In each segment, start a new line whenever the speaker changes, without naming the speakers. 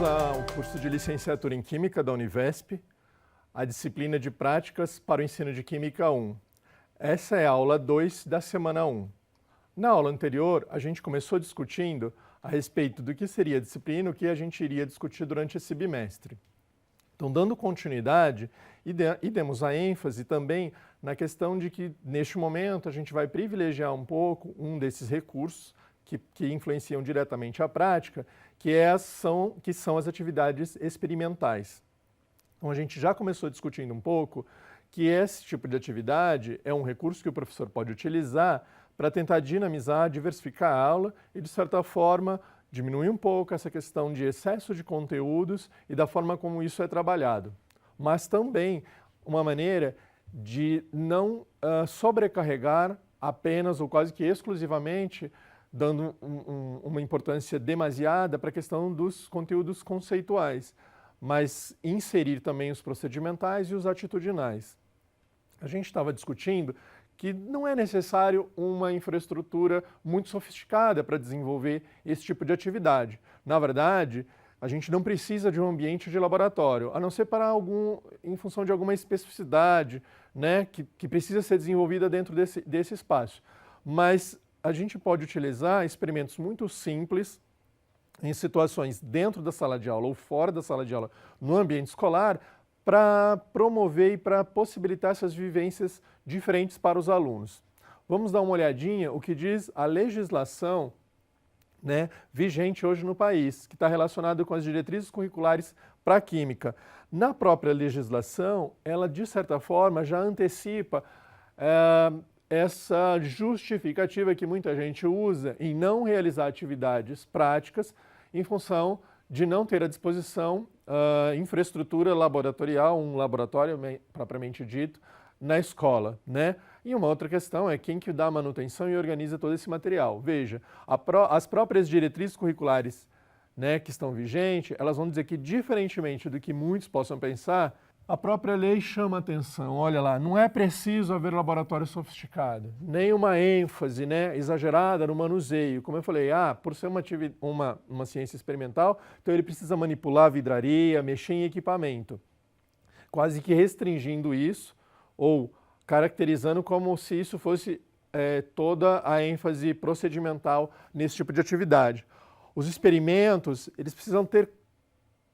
ao curso de licenciatura em Química da Univesp, a disciplina de práticas para o ensino de Química 1. Essa é a aula 2 da semana 1. Na aula anterior, a gente começou discutindo a respeito do que seria a disciplina, o que a gente iria discutir durante esse bimestre. Então, dando continuidade, e demos a ênfase também na questão de que, neste momento, a gente vai privilegiar um pouco um desses recursos que influenciam diretamente a prática, que são as atividades experimentais. Então, a gente já começou discutindo um pouco que esse tipo de atividade é um recurso que o professor pode utilizar para tentar dinamizar, diversificar a aula e, de certa forma, diminuir um pouco essa questão de excesso de conteúdos e da forma como isso é trabalhado. Mas também uma maneira de não sobrecarregar apenas ou quase que exclusivamente dando uma importância demasiada para a questão dos conteúdos conceituais, mas inserir também os procedimentais e os atitudinais. A gente estava discutindo que não é necessário uma infraestrutura muito sofisticada para desenvolver esse tipo de atividade. Na verdade, a gente não precisa de um ambiente de laboratório, a não ser em função de alguma especificidade, né, que precisa ser desenvolvida dentro desse espaço. Mas a gente pode utilizar experimentos muito simples em situações dentro da sala de aula ou fora da sala de aula no ambiente escolar para promover e para possibilitar essas vivências diferentes para os alunos. Vamos dar uma olhadinha o que diz a legislação, né, vigente hoje no país, que está relacionado com as diretrizes curriculares para a Química. Na própria legislação, ela de certa forma já antecipa essa justificativa que muita gente usa em não realizar atividades práticas em função de não ter à disposição infraestrutura laboratorial, um laboratório propriamente dito, na escola, né? E uma outra questão é quem que dá a manutenção e organiza todo esse material. Veja, as próprias diretrizes curriculares, né, que estão vigentes, elas vão dizer que, diferentemente do que muitos possam pensar, a própria lei chama atenção. Olha lá, não é preciso haver laboratório sofisticado, nem uma ênfase, né, exagerada no manuseio. Como eu falei, por ser uma ciência experimental, então ele precisa manipular a vidraria, mexer em equipamento, quase que restringindo isso ou caracterizando como se isso fosse toda a ênfase procedimental nesse tipo de atividade. Os experimentos, eles precisam ter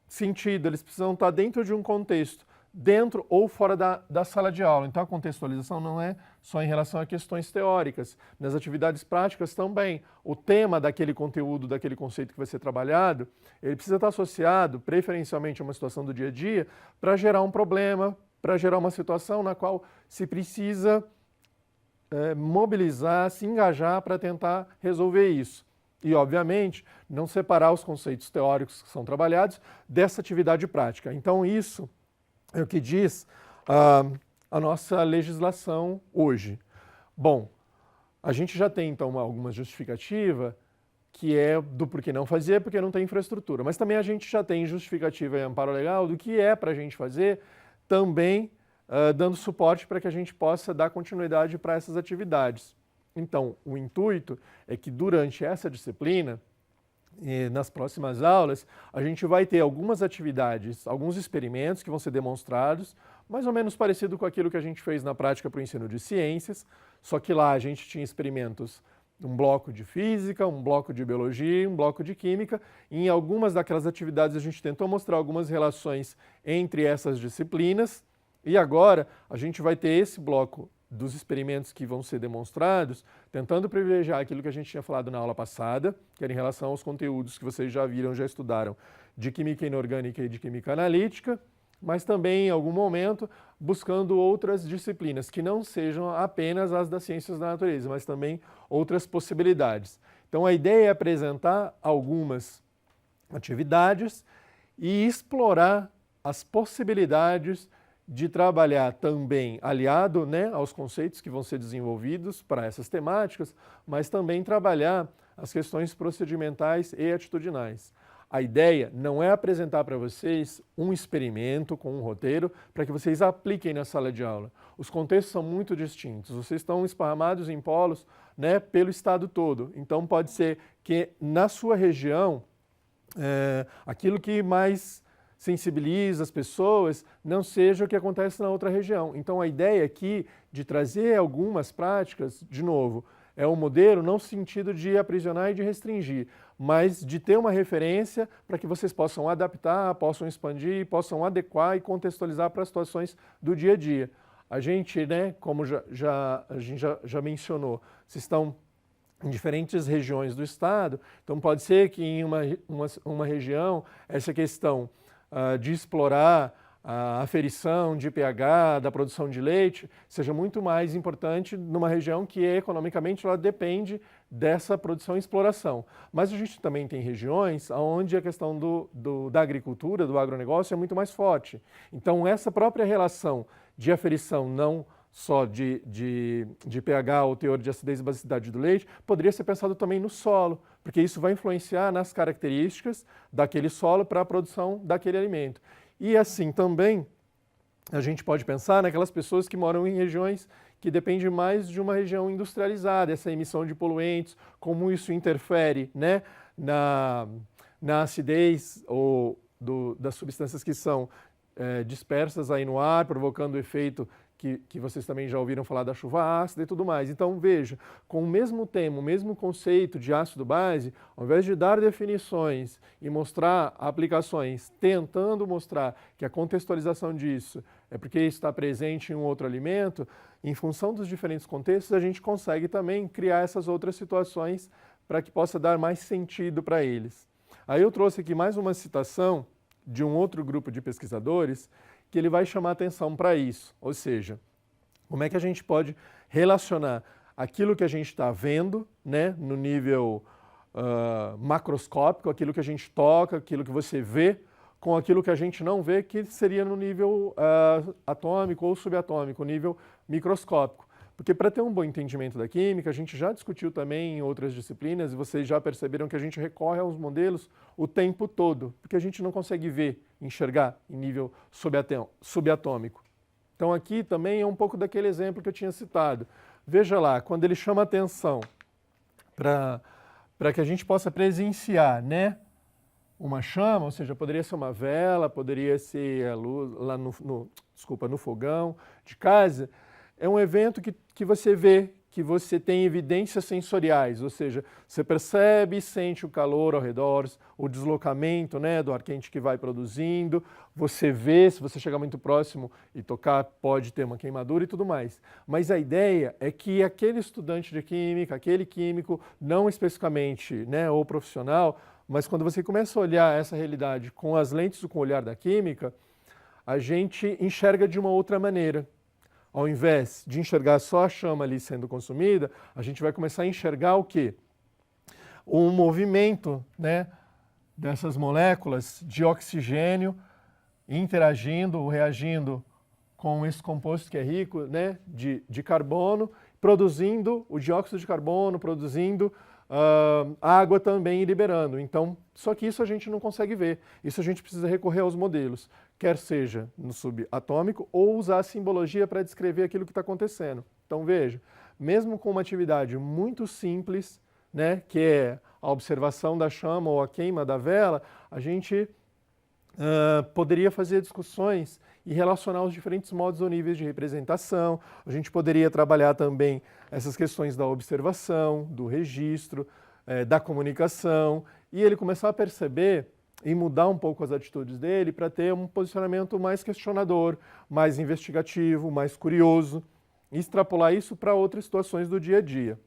sentido, eles precisam estar dentro de um contexto, dentro ou fora da sala de aula. Então, a contextualização não é só em relação a questões teóricas. Nas atividades práticas também. O tema daquele conteúdo, daquele conceito que vai ser trabalhado, ele precisa estar associado, preferencialmente, a uma situação do dia a dia, para gerar um problema, para gerar uma situação na qual se precisa mobilizar, se engajar para tentar resolver isso. E, obviamente, não separar os conceitos teóricos que são trabalhados dessa atividade prática. Então, isso é o que diz a nossa legislação hoje. Bom, a gente já tem, então, alguma justificativa que é do porquê não fazer, porque não tem infraestrutura. Mas também a gente já tem justificativa e amparo legal do que é para a gente fazer, também dando suporte para que a gente possa dar continuidade para essas atividades. Então, o intuito é que durante essa disciplina, nas próximas aulas, a gente vai ter algumas atividades, alguns experimentos que vão ser demonstrados, mais ou menos parecido com aquilo que a gente fez na prática para o ensino de ciências, só que lá a gente tinha experimentos, um bloco de física, um bloco de biologia, um bloco de química, e em algumas daquelas atividades a gente tentou mostrar algumas relações entre essas disciplinas, e agora a gente vai ter esse bloco dos experimentos que vão ser demonstrados, tentando privilegiar aquilo que a gente tinha falado na aula passada, que era em relação aos conteúdos que vocês já viram, já estudaram, de química inorgânica e de química analítica, mas também, em algum momento, buscando outras disciplinas, que não sejam apenas as das ciências da natureza, mas também outras possibilidades. Então, a ideia é apresentar algumas atividades e explorar as possibilidades de trabalhar também aliado, né, aos conceitos que vão ser desenvolvidos para essas temáticas, mas também trabalhar as questões procedimentais e atitudinais. A ideia não é apresentar para vocês um experimento com um roteiro para que vocês apliquem na sala de aula. Os contextos são muito distintos, vocês estão esparramados em polos, né, pelo estado todo. Então pode ser que na sua região aquilo que mais sensibiliza as pessoas não seja o que acontece na outra região. Então a ideia aqui de trazer algumas práticas, de novo, é um modelo não no sentido de aprisionar e de restringir, mas de ter uma referência para que vocês possam adaptar, possam expandir, possam adequar e contextualizar para as situações do dia a dia. A gente, né, como a gente já mencionou, vocês estão em diferentes regiões do estado, então pode ser que em uma região essa questão de explorar a aferição de pH da produção de leite seja muito mais importante numa região que economicamente ela depende dessa produção e exploração. Mas a gente também tem regiões onde a questão da agricultura, do agronegócio é muito mais forte. Então essa própria relação de aferição não só de pH ou teor de acidez e basicidade do leite, poderia ser pensado também no solo, porque isso vai influenciar nas características daquele solo para a produção daquele alimento. E assim também a gente pode pensar naquelas pessoas que moram em regiões que dependem mais de uma região industrializada, essa emissão de poluentes, como isso interfere, né, na acidez ou das substâncias que são dispersas aí no ar, provocando o efeito que vocês também já ouviram falar da chuva ácida e tudo mais. Então, veja, com o mesmo tema, o mesmo conceito de ácido base, ao invés de dar definições e mostrar aplicações, tentando mostrar que a contextualização disso é porque está presente em um outro alimento, em função dos diferentes contextos, a gente consegue também criar essas outras situações para que possa dar mais sentido para eles. Aí eu trouxe aqui mais uma citação de um outro grupo de pesquisadores que ele vai chamar atenção para isso, ou seja, como é que a gente pode relacionar aquilo que a gente está vendo, né, no nível macroscópico, aquilo que a gente toca, aquilo que você vê, com aquilo que a gente não vê, que seria no nível atômico ou subatômico, nível microscópico. Porque para ter um bom entendimento da química, a gente já discutiu também em outras disciplinas, e vocês já perceberam que a gente recorre aos modelos o tempo todo, porque a gente não consegue ver, enxergar em nível subatômico. Então aqui também é um pouco daquele exemplo que eu tinha citado. Veja lá, quando ele chama atenção para que a gente possa presenciar, né, uma chama, ou seja, poderia ser uma vela, poderia ser a luz lá no fogão de casa. É um evento que você vê, que você tem evidências sensoriais, ou seja, você percebe e sente o calor ao redor, o deslocamento, né, do ar quente que vai produzindo, você vê, se você chegar muito próximo e tocar, pode ter uma queimadura e tudo mais. Mas a ideia é que aquele estudante de química, aquele químico, não especificamente, né, ou profissional, mas quando você começa a olhar essa realidade com as lentes com o olhar da química, a gente enxerga de uma outra maneira. Ao invés de enxergar só a chama ali sendo consumida, a gente vai começar a enxergar o quê? O movimento, né, dessas moléculas de oxigênio interagindo, reagindo com esse composto que é rico, né, de carbono, produzindo o dióxido de carbono, produzindo água também e liberando. Então, só que isso a gente não consegue ver. Isso a gente precisa recorrer aos modelos, quer seja no subatômico ou usar a simbologia para descrever aquilo que está acontecendo. Então, veja, mesmo com uma atividade muito simples, né, que é a observação da chama ou a queima da vela, a gente poderia fazer discussões e relacionar os diferentes modos ou níveis de representação. A gente poderia trabalhar também essas questões da observação, do registro, da comunicação, e ele começar a perceber e mudar um pouco as atitudes dele para ter um posicionamento mais questionador, mais investigativo, mais curioso, e extrapolar isso para outras situações do dia a dia.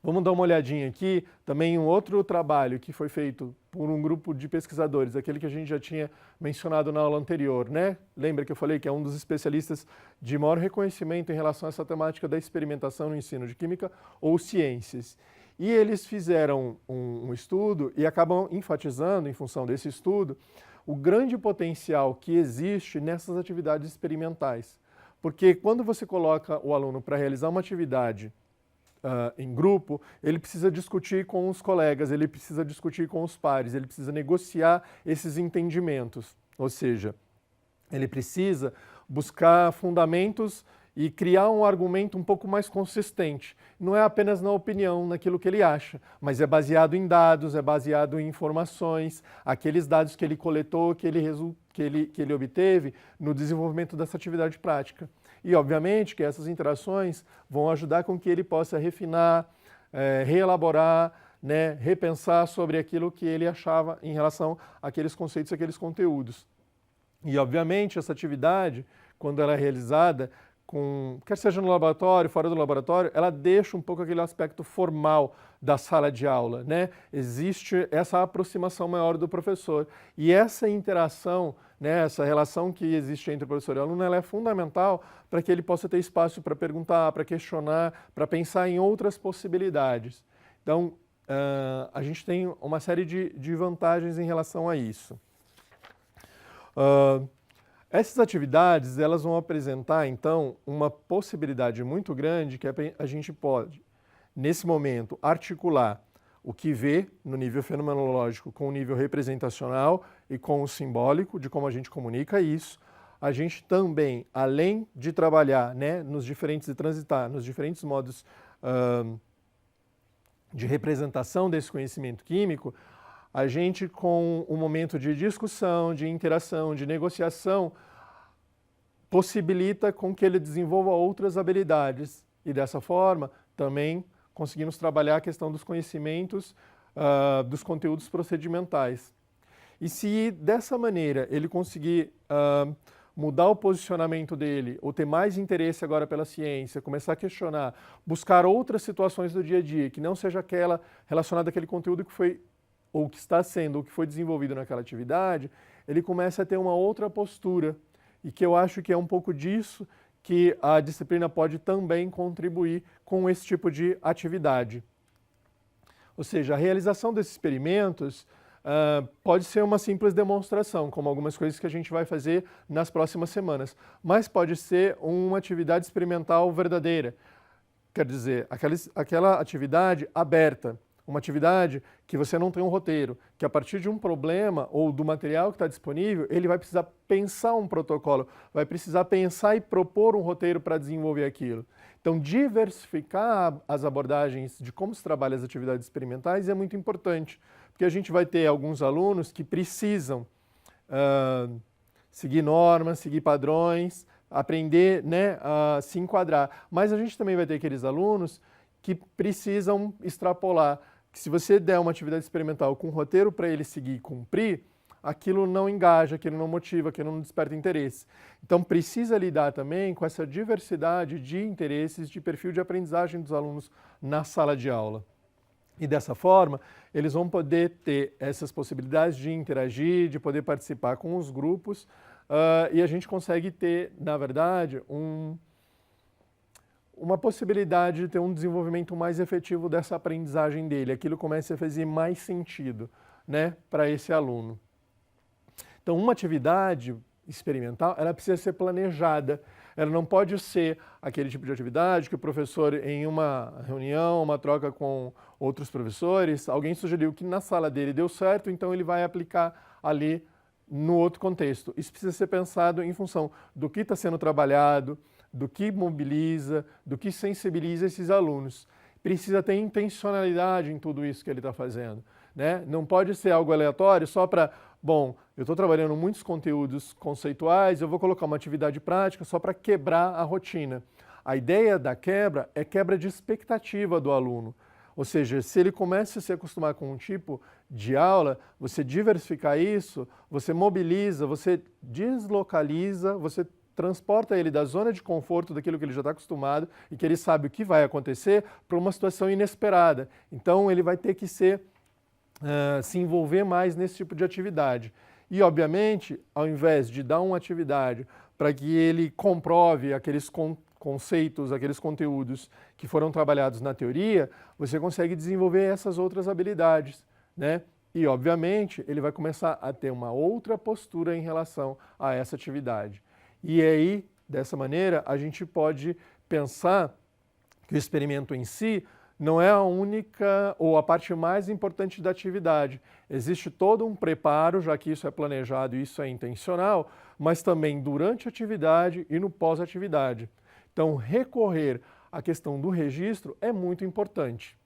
Vamos dar uma olhadinha aqui, também em um outro trabalho que foi feito por um grupo de pesquisadores, aquele que a gente já tinha mencionado na aula anterior, né? Lembra que eu falei que é um dos especialistas de maior reconhecimento em relação a essa temática da experimentação no ensino de química ou ciências. E eles fizeram um estudo e acabam enfatizando, em função desse estudo, o grande potencial que existe nessas atividades experimentais. Porque quando você coloca o aluno para realizar uma atividade em grupo, ele precisa discutir com os colegas, ele precisa discutir com os pares, ele precisa negociar esses entendimentos. Ou seja, ele precisa buscar fundamentos e criar um argumento um pouco mais consistente. Não é apenas na opinião, naquilo que ele acha, mas é baseado em dados, é baseado em informações, aqueles dados que ele coletou, que ele obteve no desenvolvimento dessa atividade prática. E, obviamente, que essas interações vão ajudar com que ele possa refinar, reelaborar, né, repensar sobre aquilo que ele achava em relação àqueles conceitos, àqueles conteúdos. E, obviamente, essa atividade, quando ela é realizada, quer seja no laboratório, fora do laboratório, ela deixa um pouco aquele aspecto formal da sala de aula, né? Existe essa aproximação maior do professor. E essa interação, né, essa relação que existe entre o professor e o aluno, ela é fundamental para que ele possa ter espaço para perguntar, para questionar, para pensar em outras possibilidades. Então, a gente tem uma série de vantagens em relação a isso. Essas atividades, elas vão apresentar, então, uma possibilidade muito grande que a gente pode, nesse momento, articular o que vê no nível fenomenológico com o nível representacional e com o simbólico, de como a gente comunica isso. A gente também, além de trabalhar, né, de transitar nos diferentes modos de representação desse conhecimento químico, a gente, com um momento de discussão, de interação, de negociação, possibilita com que ele desenvolva outras habilidades e, dessa forma, também conseguimos trabalhar a questão dos conhecimentos, dos conteúdos procedimentais. E se, dessa maneira, ele conseguir mudar o posicionamento dele, ou ter mais interesse agora pela ciência, começar a questionar, buscar outras situações do dia a dia, que não seja aquela relacionada àquele conteúdo que foi ou que está sendo, ou que foi desenvolvido naquela atividade, ele começa a ter uma outra postura. E que eu acho que é um pouco disso que a disciplina pode também contribuir com esse tipo de atividade. Ou seja, a realização desses experimentos pode ser uma simples demonstração, como algumas coisas que a gente vai fazer nas próximas semanas, mas pode ser uma atividade experimental verdadeira. Quer dizer, aquela atividade aberta. Uma atividade que você não tem um roteiro, que a partir de um problema ou do material que está disponível, ele vai precisar pensar um protocolo, vai precisar pensar e propor um roteiro para desenvolver aquilo. Então, diversificar as abordagens de como se trabalha as atividades experimentais é muito importante, porque a gente vai ter alguns alunos que precisam seguir normas, seguir padrões, aprender, né, a se enquadrar. Mas a gente também vai ter aqueles alunos que precisam extrapolar. Que se você der uma atividade experimental com um roteiro para ele seguir e cumprir, aquilo não engaja, aquilo não motiva, aquilo não desperta interesse. Então precisa lidar também com essa diversidade de interesses, de perfil de aprendizagem dos alunos na sala de aula. E dessa forma, eles vão poder ter essas possibilidades de interagir, de poder participar com os grupos, e a gente consegue ter, na verdade, uma possibilidade de ter um desenvolvimento mais efetivo dessa aprendizagem dele. Aquilo começa a fazer mais sentido, né, para esse aluno. Então, uma atividade experimental, ela precisa ser planejada. Ela não pode ser aquele tipo de atividade que o professor, em uma reunião, uma troca com outros professores, alguém sugeriu que na sala dele deu certo, então ele vai aplicar ali no outro contexto. Isso precisa ser pensado em função do que está sendo trabalhado, do que mobiliza, do que sensibiliza esses alunos. Precisa ter intencionalidade em tudo isso que ele está fazendo, né? Não pode ser algo aleatório só para, bom, eu estou trabalhando muitos conteúdos conceituais, eu vou colocar uma atividade prática só para quebrar a rotina. A ideia da quebra é quebra de expectativa do aluno. Ou seja, se ele começa a se acostumar com um tipo de aula, você diversificar isso, você mobiliza, você deslocaliza, você transporta ele da zona de conforto daquilo que ele já está acostumado e que ele sabe o que vai acontecer para uma situação inesperada. Então ele vai ter que se envolver mais nesse tipo de atividade. E, obviamente, ao invés de dar uma atividade para que ele comprove aqueles conceitos, aqueles conteúdos que foram trabalhados na teoria, você consegue desenvolver essas outras habilidades, né? E, obviamente, ele vai começar a ter uma outra postura em relação a essa atividade. E aí, dessa maneira, a gente pode pensar que o experimento em si não é a única ou a parte mais importante da atividade. Existe todo um preparo, já que isso é planejado e isso é intencional, mas também durante a atividade e no pós-atividade. Então, recorrer à questão do registro é muito importante.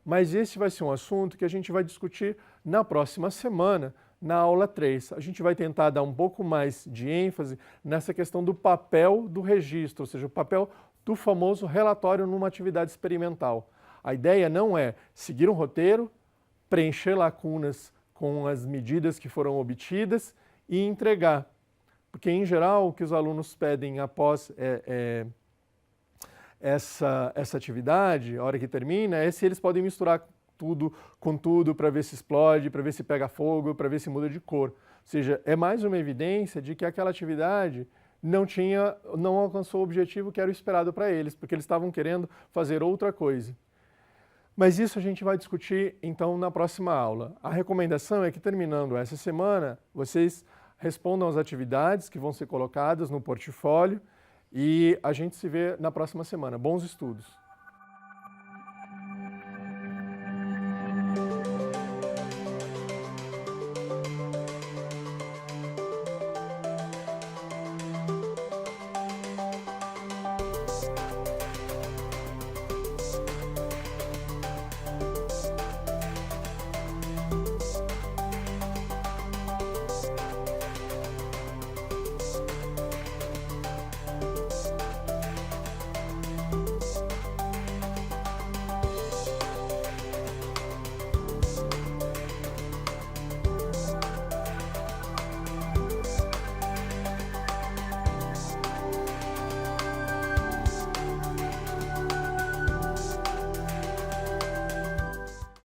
Mas esse vai ser um assunto que a gente vai discutir na próxima semana, na aula 3. A gente vai tentar dar um pouco mais de ênfase nessa questão do papel do registro, ou seja, o papel do famoso relatório numa atividade experimental. A ideia não é seguir um roteiro, preencher lacunas com as medidas que foram obtidas e entregar. Porque, em geral, o que os alunos pedem após essa atividade, a hora que termina, é se eles podem misturar tudo com tudo para ver se explode, para ver se pega fogo, para ver se muda de cor. Ou seja, é mais uma evidência de que aquela atividade não alcançou o objetivo que era o esperado para eles, porque eles estavam querendo fazer outra coisa. Mas isso a gente vai discutir, então, na próxima aula. A recomendação é que, terminando essa semana, vocês respondam às atividades que vão ser colocadas no portfólio e a gente se vê na próxima semana. Bons estudos!